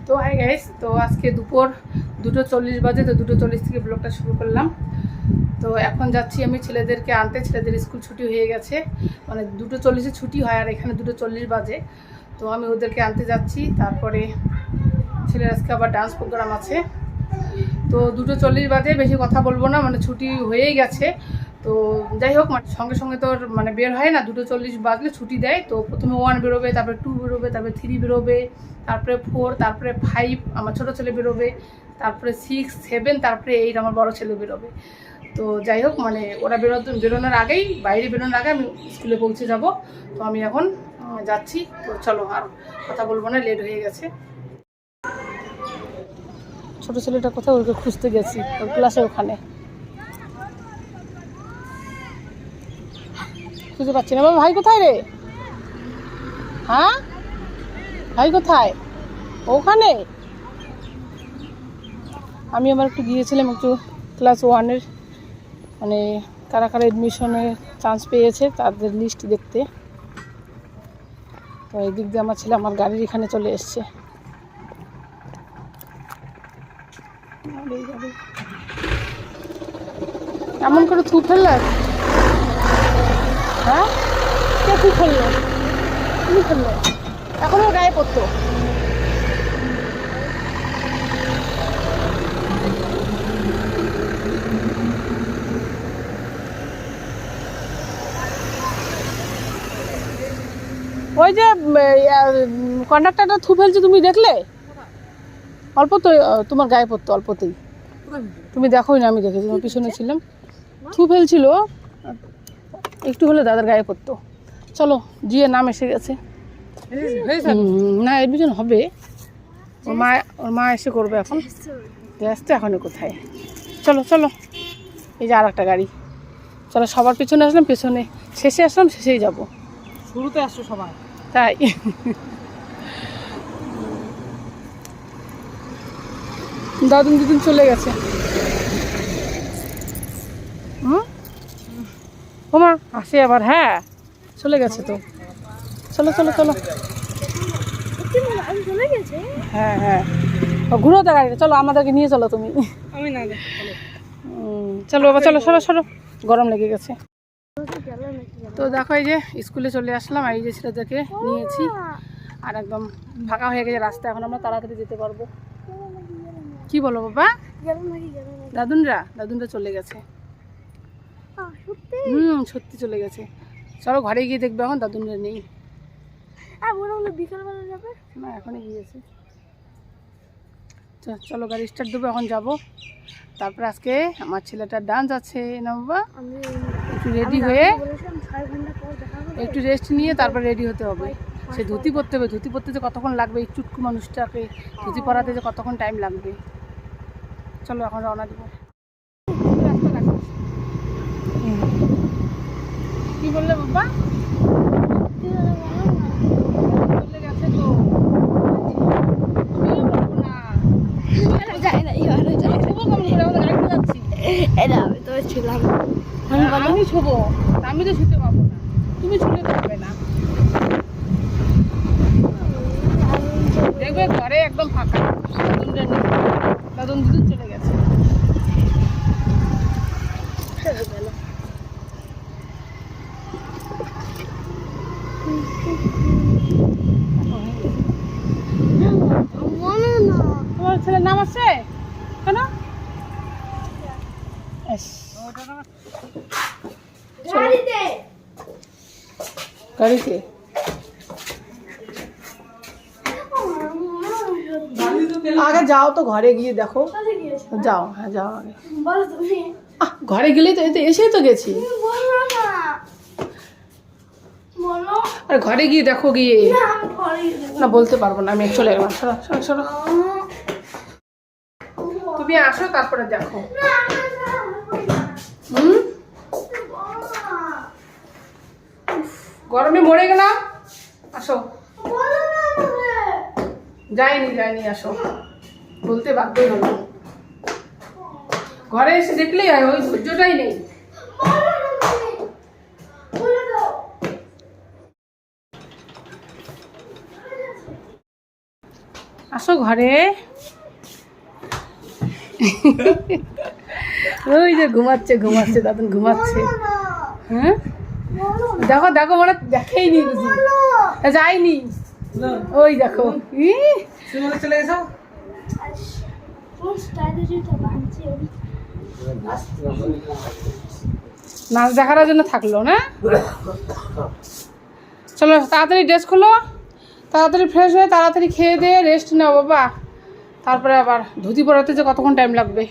তো hi guys, তো আজকে দুপুর 2:40 বাজে। তো 2:40 থেকে ব্লগটা শুরু করলাম। তো এখন যাচ্ছি আমি ছেলেদেরকে আনতে। ছেলেদের স্কুল ছুটি হয়ে গেছে, মানে 2:40-এ ছুটি হয়, আর এখানে 2:40 বাজে। তো আমি ওদেরকে আনতে যাচ্ছি। তারপরে ছেলের আজকে আবার ডান্স প্রোগ্রাম আছে। তো 2:40 বাজে, বেশি কথা বলবো না, মানে ছুটি হয়েই গেছে। তো যাই হোক, সঙ্গে সঙ্গে তো মানে বের হয় না, 2:40 বাজলে ছুটি দেয়। তো প্রথমে 1 বেরোবে, তারপরে 2 বেরোবে, তারপরে 3 বেরোবে, তারপরে 4, তারপরে 5 আমার ছোটো ছেলে বেরোবে, তারপরে 6, 7, তারপরে 8 আমার বড় ছেলে বেরোবে। তো যাই হোক, মানে ওরা বেরোনোর আগেই, বাইরে বেরোনোর আগে আমি স্কুলে পৌঁছে যাব। তো আমি এখন যাচ্ছি। তো চলো, আর কথা বলবো না, লেট হয়ে গেছে। ছোটো ছেলেটা কোথাও, ওকে খুঁজতে গেছি, ওর ক্লাসে ওখানে খুঁজে পাচ্ছি না। বাবা, ভাই কোথায় রে? হ্যাঁ, ভাই কোথায়? ওখানে। আমি আবার একটু গিয়েছিলাম একটু ক্লাস 1-এর, মানে কারা কারা এডমিশনে চান্স পেয়েছে তাদের লিস্ট দেখতে। তো এই দিক দিয়ে আমার ছেলে আমার গাড়ির এখানে চলে এসছে। এমন করে থু ফেললে? হ্যাঁ, কে থু ফেললো? তুমি ফেললে? এখনও গায়ে পড়তো। ওই যে কন্ডাক্টরটা থু ফেলছে, তুমি দেখলে? অল্প তো তোমার গায়ে পড়তো, অল্পতেই। তুমি দেখোই না, আমি দেখেছি, তোমার পিছনে ছিলাম। থু ফেলছিল, একটু হলে দাদার গায়ে পড়তো। চলো, জিয়ে নাম এসে গেছে। না, এডমিশন হবে, ওর মা এসে করবে এখন। আসতে এখনই কোথায়? চলো চলো, এই যে আর একটা গাড়ি। চলো, সবার পিছনে আসলাম, পেছনে শেষে আসলাম, শেষেই যাব। শুরুতে আসছো সবাই, তাই দাদুন দিদুন চলে গেছে। ওমা আসে আবার, হ্যাঁ চলে গেছে তো। চলো চলো চলো, হ্যাঁ হ্যাঁ, ঘুরো তো গাড়িটা। চলো, আমাদেরকে নিয়ে চলো তুমি। আমি না চলো বাবা, চলো, সরো সরো, গরম লেগে গেছে। তো দেখো, এই যে স্কুলে চলে আসলাম, আর এই যে ছেলেদেরকে নিয়েছি, আর একদম ফাঁকা হয়ে গেছে রাস্তা। এখন আমরা তাড়াতাড়ি যেতে পারবো। কি বলো বাবা? দাদুনরা চলে গেছে। সত্যি চলে গেছে। চলো, ঘরে গিয়ে দেখবে, এখন দাদুনরা নেই। বিকালবেলা যাবে না, এখনই গিয়েছে। চলো, গাড়ি স্টার্ট দেবো, এখন যাব। তারপরে আজকে আমার ছেলেটার ডান্স আছে না বাবা, একটু রেডি হয়ে একটু রেস্ট নিয়ে তারপর রেডি হতে হবে। সে ধুতি পরতে হবে, ধুতি পরতে যে কতক্ষণ লাগবে, এই চুটকু মানুষটাকে ধুতি পরাতে যে কতক্ষণ টাইম লাগবে। চলো, এখন রওনা দিব। কি বললে বাবা? চলে গেছে তো। আমি ছুবো, আমি তো ছুতে পারবো না, তুমি ছুতে পারবে না। দেখবে ঘরে একদম ফাঁকা, দাদুন দিদুন চলে গেছে। তোমার ছেলের নাম আছে কেন? গাড়িতে আগে যাও তো, ঘরে গিয়ে দেখো। যাও, হ্যাঁ যাও আগে। ঘরে গেলেই তো, এসেই তো গেছি। আর ঘরে গিয়ে দেখো, গিয়ে না বলতে পারবো না, আমি চলে গেলাম। সরো সরো সরো, তুমি আসো তারপরে দেখো। গরমে মরে গেলাম, আসো। যাইনি, আসো, বলতে বাধ্যই হলো। ঘরে এসে দেখলেই হয়, ওই ধৈর্যটাই নেই। আসো ঘরে। ওই যে ঘুমাচ্ছে দাদুন ঘুমাচ্ছে। হ্যাঁ দেখো দেখো মানে দেখেইনি বুঝি, যাইনি। ওই দেখো চলে এসো। নাচ দেখার জন্য থাকলো না। চলো তাড়াতাড়ি ড্রেস খোলো, তাড়াতাড়ি ফ্রেশ হয়ে তাড়াতাড়ি খেয়ে দিয়ে রেস্ট নাও বাবা, তারপরে আবার ধুতি পরাতে যে কতক্ষণ টাইম লাগবে।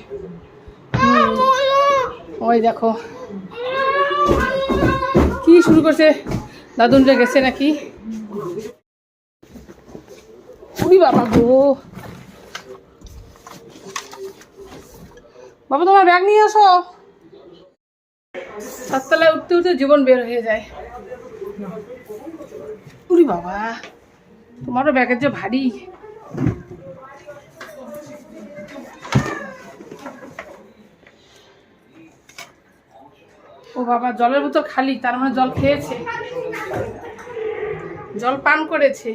ওই দেখো কি শুরু করছে, দাদুনটা গেছে নাকি। ওই বাবা গো, বাবা তোমার ব্যাগ নিয়ে আসো। সাততলায় উঠতে উঠতে জীবন বের হয়ে যায়। উরি বাবা, তোমারও ব্যাগের যে ভারী। ও বাবা, জলের বোতল খালি, তার মানে জল খেয়েছে, জল পান করেছে।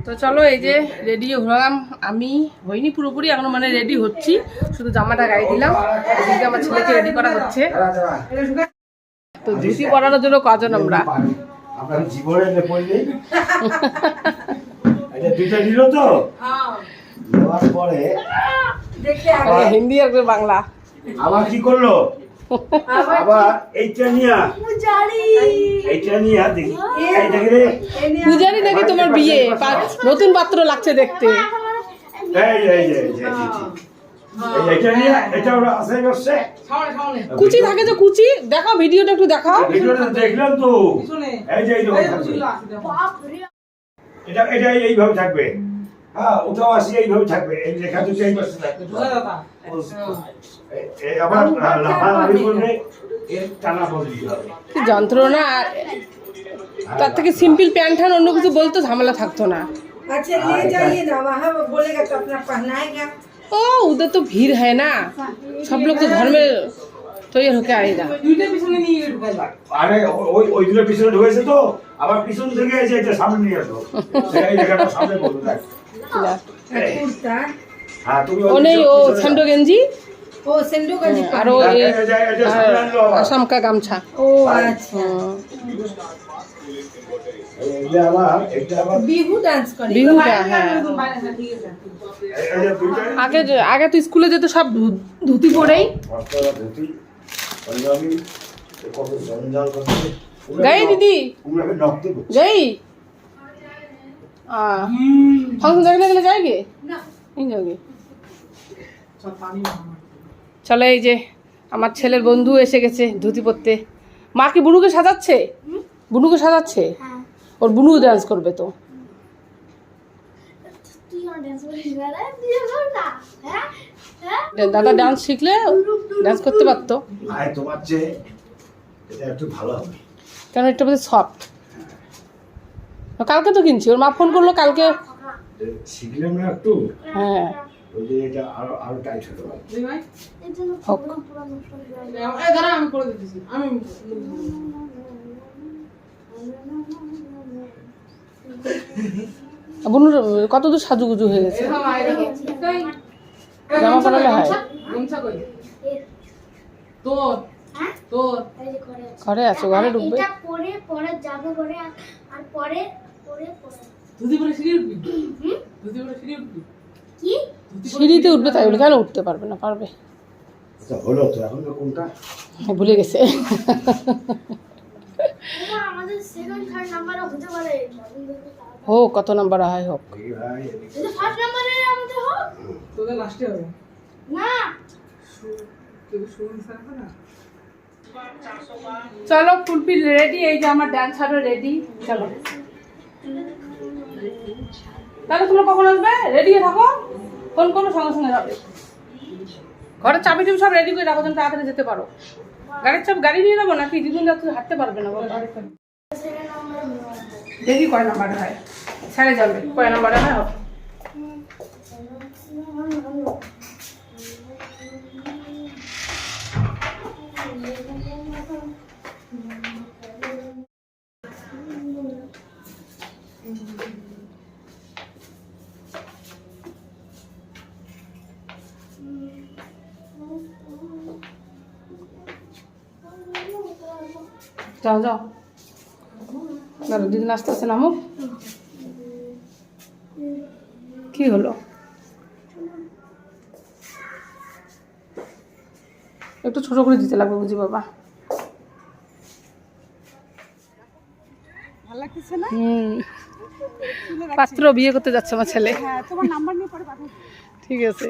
তো চলো এই যে রেডি হলাম, আমি হইনি পুরোপুরি এখনো, মানে রেডি হচ্ছি, শুধু জামাটা গায়ে দিলাম। এদিকে আমার ছেলেকে রেডি করা হচ্ছে। তো ধুতি পরানোর জন্য কজন আমরা, জীবনে দুইটা নিল তো নেওয়ার পরে হিন্দি আর বাংলা আবার কি করলো, আবার এইটা নিয়া দেখি এই দেখি রে, পূজারি নাকি তোমার বিয়ে, নতুন পাত্র লাগছে দেখতে। এইটা নিয়ে এটা ওরা আসে করছে কুচি থাকে যে কুচি, দেখাও ভিডিওটা একটু দেখাও। ভিডিওটা দেখলাম তো, এই যে এটা এটা এইভাবে থাকবে। হ্যাঁ ওটাও আসি এইভাবে থাকবে, এই লেখা দুটো এই পাশে থাকবে। আবার লাফালাফি করলে এর টানা বদলি হবে। কি যন্ত্রণা, তার থেকে সিম্পল প্যান্ট আর অন্য কিছু বলতো ঝামেলা থাকতো না। अच्छा ले जाइए ना, वहाँ बोलेगा तो अपना पहनाएगा। ओ उधर तो भीड़ है ना, सब लोग तो घर में तैयार होके आएगा। দুইটা পিছনে নিয়ে ঢুকাইবা। আরে ওই দুটো পিছনে ঢুকেছে তো, আবার পিছন থেকে এসে এটা সামনে নিয়ে আসো, এই লেখাটা সামনে বলো দেখ। कुर्ता হ্যাঁ তুমি ओ नहीं ओ छंडो गंजी ओ सेंडो का जी और वो ये आसाम का गमछा। ओ अच्छा এটা আবার बिहू डांस करे बिहू का है। ঠিক আছে। এই যে দুইটা আগে আগে তো স্কুলে যেত সব ধুতি পরেই। অস্ত্র ধুতি পাঞ্জাবি কত জঞ্জাল করতে गई दीदी পুরো নকতে गई फंक्शन देखने के लिए जाएंगे नहीं जाओगे। সব পানি চলো এই যে আমার ছেলের বন্ধু এসে গেছে ধুতি পরতে। মা কি বুনুকে সাজাচ্ছে, বুনুকে সাজাচ্ছে, ওর বুনু ডান্স করবে তো। দাদা ডান্স শিখলে ডান্স করতে পারতো, আয় তোমার চেয়ে এটা একটু ভালো হবে, কারণ এটা বোধহয় সফট। কালকে তো কিনছি, ওর মা ফোন করলো কালকে। শিখলাম না একটু, হ্যাঁ ওই যে এটা আরো আরো টাইট হতে পারে। দুই ভাই হোক। এই দাঁড়া আমি করে দিতেছি। আমি বুনুর কত দূর সাজুগুজু হয়ে গেছে, জামা পরালে হয়। গামছা কই তোর তোর ঘরে আছে, ঘরে ঢুকবে। এটা পরে পরে যাবো পরে আর পরে পরে পরে দুদি পরে সিঁড়ি উঠবি, দুদি পরে সিঁড়ি উঠবি। কি সিঁড়িতে উঠবে, তাই বলে কেন উঠতে পারবে না, পারবে। আচ্ছা হলো তো, এখন কোনটা ভুলে গেছে। ওমা আমাদের সেকেন্ড থার্ড নাম্বার হতে পারে, হোক কত নাম্বার হয় হোক। এই ভাই এদিকে এটা ফার্স্ট নাম্বারে আমাদের হোক তোদের লাস্টে হবে না। তুই শুরু সারা না। চলো ফুলফিল রেডি, এই যে আমার ডান্সারও রেডি। চলো তাহলে তোমরা কখন আসবে, রেডি হয়ে থাকো, ফোন করো সঙ্গে সঙ্গে যাবে। ঘরের চাবি টাবি সব রেডি করে রাখো, যেন তাড়াতাড়ি যেতে পারো। গাড়ির চাপ গাড়ি নিয়ে যাবো নাকি, দিদুন যাত্রী হাঁটতে পারবে না বলো। সেকেন্ড নাম্বারে দেখি কয় নাম্বারে হয়, ছেড়ে যাবে কয় নাম্বারে হয় হোক। যাও যাও, দাঁড়ো দিদি আস্তে আস্তে নামো। কি হলো? একটু ছোট করে দিতে লাগবে বুঝি বাবা। ভালো লাগতেছে না? পাত্র বিয়ে করতে যাচ্ছে আমার ছেলে। হ্যাঁ, তোমার নাম্বার নিয়ে পরে পাঠাবো। ঠিক আছে।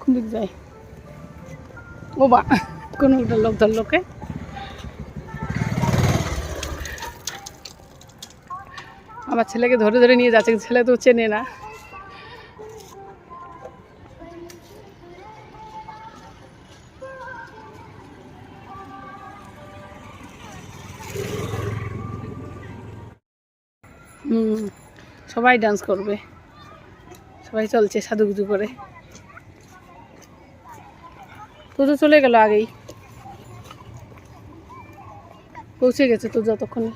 কোন দিক যায়? ও বা কোন একটা লোক ধরলোকে। আমার ছেলেকে ধরে ধরে নিয়ে যাচ্ছে, ছেলে তো চেনে না। সবাই ডান্স করবে, সবাই চলছে সাজুগুজু করে। তো চলে গেল আগেই, পৌঁছে গেছে তো যতক্ষণে।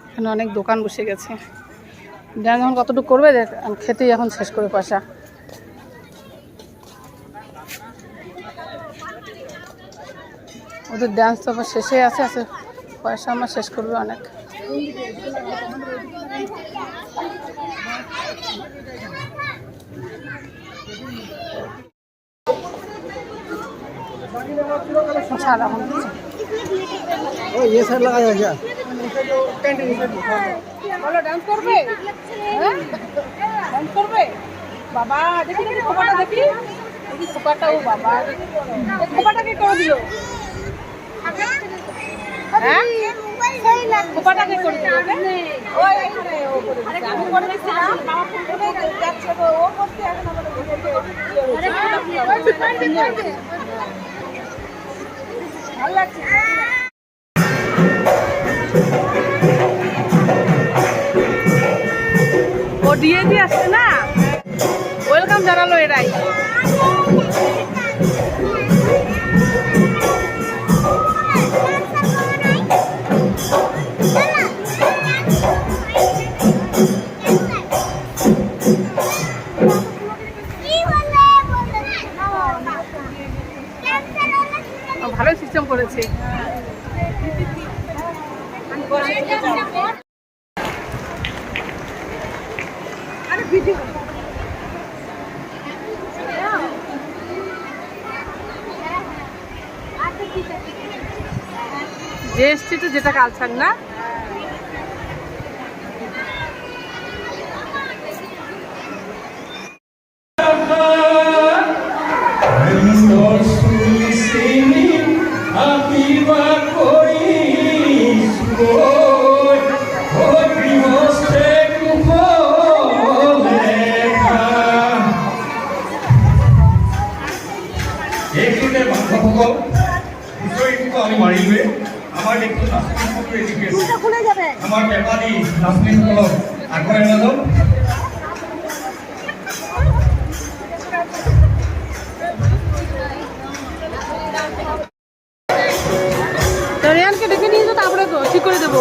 এখানে অনেক দোকান বসে গেছে। ডান্স এখন কতটুকু করবে খেতেই এখন শেষ করে পয়সা। ওদের ডান্স তো আবার শেষে আছে, পয়সা আমার শেষ করবে অনেক। ছাড়া বলো ডান্স করবে? ডান্স করবে বাবা? দেখি দেখি খোপাটা, দেখি দেখি খোপাটা। ও বাবা, খোপাটাকে করে দিল। হ্যাঁ, খোপাটাকে করে দিল। ওই এখানে ও করে দিল, আমি করে দিছিলাম। মামা ফোন করে যাচ্ছে তো ও করতে, এখন আমাদের ভালো লাগছে। ও দিয়ে দিয়ে আসছে না, ওয়েলকাম জানালো এরাই। ভালো সিস্টেম করেছে। যে স্ট্রিটে যেটা কালচার না, আমার ব্যাপারী নাসরিন কলম আগ্রহ নজর রিয়ানকে ডেকে নিয়ে যাও, তারপরে ঠিক করে দেবো।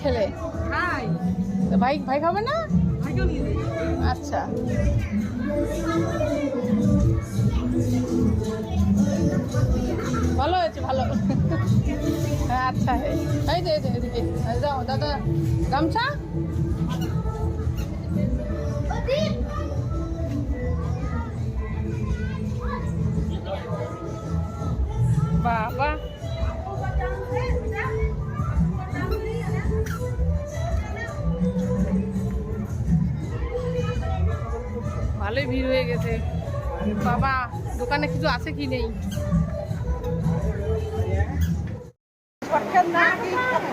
খেলে? তো ভাই ভাই খাবে না? আচ্ছা ভালো হয়েছে ভালো। হ্যাঁ আচ্ছা এই যে এদিকে যাও দাদা গামছা। বাবা ভালোই ভিড় হয়ে গেছে বাবা, দোকানে কিছু আছে কি নেই?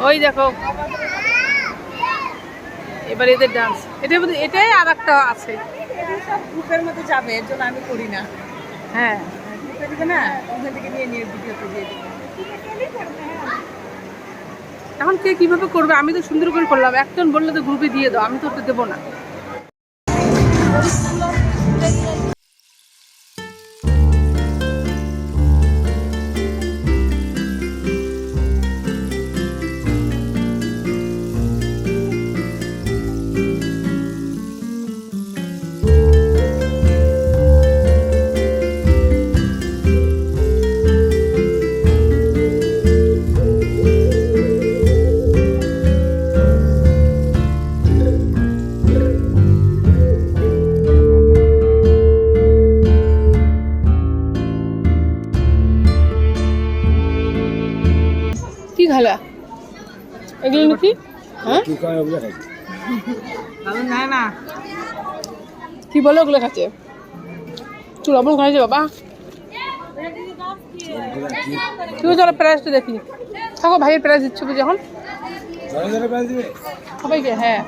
ওই দেখো এবার এদের ডান্স, এটাই আর একটা আছে। সব গ্রুপের মধ্যে যাবে, এর জন্য আমি করি না। হ্যাঁ গ্রুপে দিবে না, ওখান থেকে নিয়ে নিয়ে ভিডিওতে দিয়ে দিবে। এখন কে কিভাবে করবে? আমি তো সুন্দর করে করলাম, একজন বললে তো গ্রুপে দিয়ে দাও, আমি তো ওটা দেবো না। কি খালা এগুলো নাকি? হ্যাঁ ভালো না না, কি বলে ওগুলো খাচ্ছে? চুল আপন খাইছে বাবা। তুমি চলো প্রাইসটা দেখি। থাকো ভাইয়ের প্রাইস দিচ্ছ যখন সবাইকে। হ্যাঁ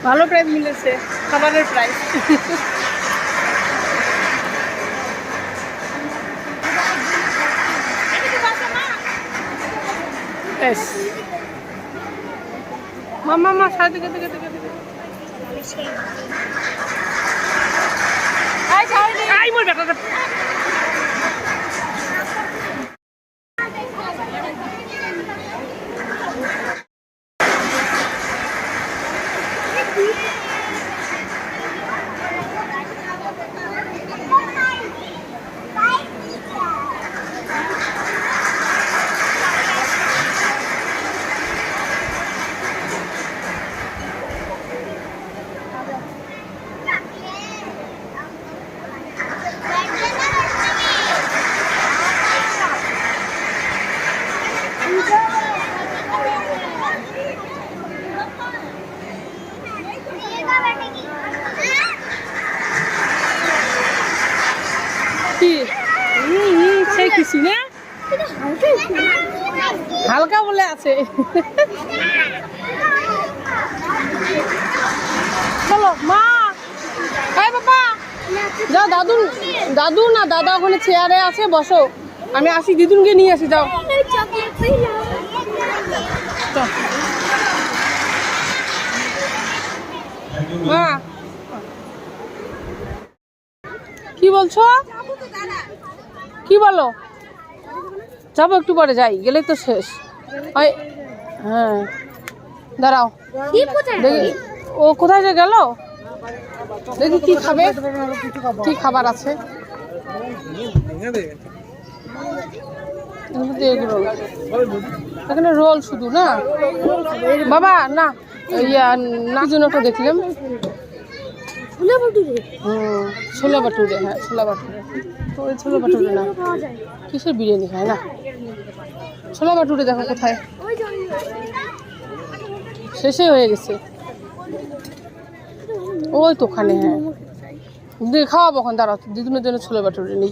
ভালো প্রাইস মিলেছে, খাবারের প্রাইস। মামা মা সাথে খেতে খেতে খেতে আই মোর বেটা কি সেই খুশি না? হালকা বলে আছে। চলো মা, এই বাবা যাও, দাদু দাদু না দাদা ওখানে চেয়ারে আছে, বসো, আমি আসি, দিদুনকে নিয়ে আসি, যাও। মা কি বলছো? কি বলো? যাবো একটু পরে, যাই, গেলেই তো শেষ। হ্যাঁ দাঁড়াও দেখি ও কোথায় যে গেল, দেখি কি খাবে, কি খাবার আছে। এখানে রোল শুধু না বাবা, না ইয়া না জন্য একটা দেখলাম ছোলা বাটুরে। হ্যাঁ ছোলা বাটুরে, তো ওই ছোলা বাটুরে না, কিসের বিরিয়ানি খায় না, ছোলা বাটুরে দেখো কোথায়, শেষে হয়ে গেছে ওই তো ওখানে। হ্যাঁ খাওয়াবো এখন, দাঁড়াও, দিদুনের জন্য ছোলা বাটুরে নেই।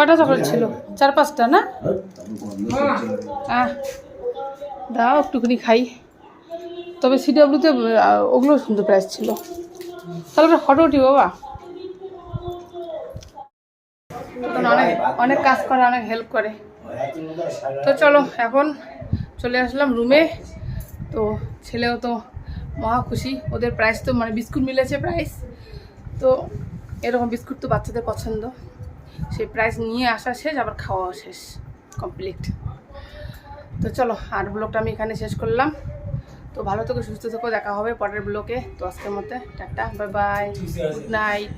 কটা চকলেট ছিল? 4-5টা না? দাও একটুখানি খাই। তবে সিডব্লিউতে ওগুলো সুন্দর প্রাইস ছিল। তাহলে একটা ফটো উঠি বাবা। তখন অনেক কাজ করে, অনেক হেল্প করে। তো চলো এখন চলে আসলাম রুমে। তো ছেলেও তো মহা খুশি, ওদের প্রাইস তো মানে বিস্কুট মিলেছে প্রাইস। তো এরকম বিস্কুট তো বাচ্চাদের পছন্দ, সেই প্রাইস নিয়ে আসা শেষ, আবার খাওয়া শেষ, কমপ্লিট। তো চলো আর ব্লগটা আমি এখানে শেষ করলাম। তো ভালো থেকো, সুস্থ থেকো, দেখা হবে পরের ব্লগে। তো আজকের মতো tata, bye bye, good night.